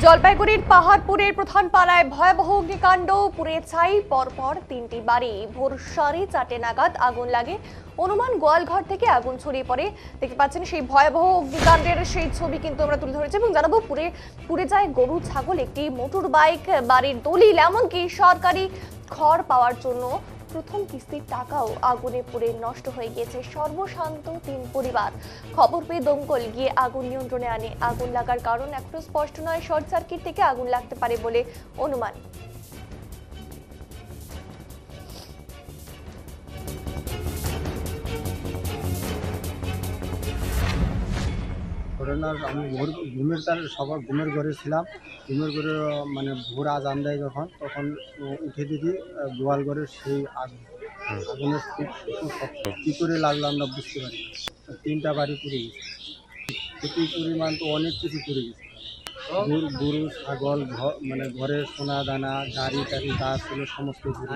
জলপাইগুড়ির পাহাড়পুরের প্রধান পাড়ায় ভয়াবহ অগ্নিকাণ্ড, পুড়ে ছাই পরপর তিনটি বাড়ি। ভোর 4:30 নাগাদ আগুন লাগে। অনুমান গোয়ালঘর থেকে আগুন ছড়িয়ে পড়ে। দেখতে পাচ্ছেন সেই ভয়াবহ অগ্নিকাণ্ডের সেই ছবি কিন্তু আমরা তুলে ধরেছি এবং জানাবো পুড়ে যায় গরু, ছাগল, একটি মোটর বাইক, বাড়ির দলিল, এমনকি সরকারি খড় পাওয়ার জন্য প্রথম কিস্তির টাকাও আগুনে পুড়ে নষ্ট হয়ে গিয়েছে। সর্বশান্ত 3 পরিবার। খবর পেয়ে দমকল গিয়ে আগুন নিয়ন্ত্রণে আনে। আগুন লাগার কারণ এখনো স্পষ্ট নয়। শর্ট সার্কিট থেকে আগুন লাগতে পারে বলে অনুমান। আমি ঘুমের তার সবার ঘুমের ঘরে ছিলাম। ঘুমের ঘরে মানে ভোর আজান দেয় যখন, তখন উঠে দেখি গোয়াল ঘরের সেই আগুনের কী করে লাগলো আমরা বুঝতে পারি। 3টা বাড়ি পুড়ে গেছে। ক্ষতি পরিমাণ তো অনেক কিছু পুড়ে গেছে। গরু, ছাগল, মানে ঘরের সোনা দানা, গাড়ি টাড়ি যা ছিল সমস্ত পুড়ে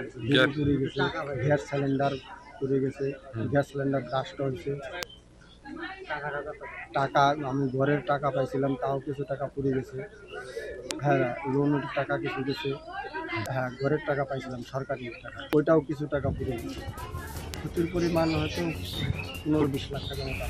গেছে। গ্যাস সিলিন্ডার পুড়ে গেছে। গ্যাস সিলিন্ডার ব্লাস্ট হয়েছে। টাকা আমি ঘরের টাকা পাইছিলাম, তাও কিছু টাকা পুড়ে গেছে। হ্যাঁ, লোনের টাকা কিছু গেছে। হ্যাঁ, ঘরের টাকা পাইছিলাম, সরকারি টাকা, ওইটাও কিছু টাকা পুড়ে গেছে। ক্ষতির পরিমাণ হয়তো 15-20 লাখ টাকা মতো।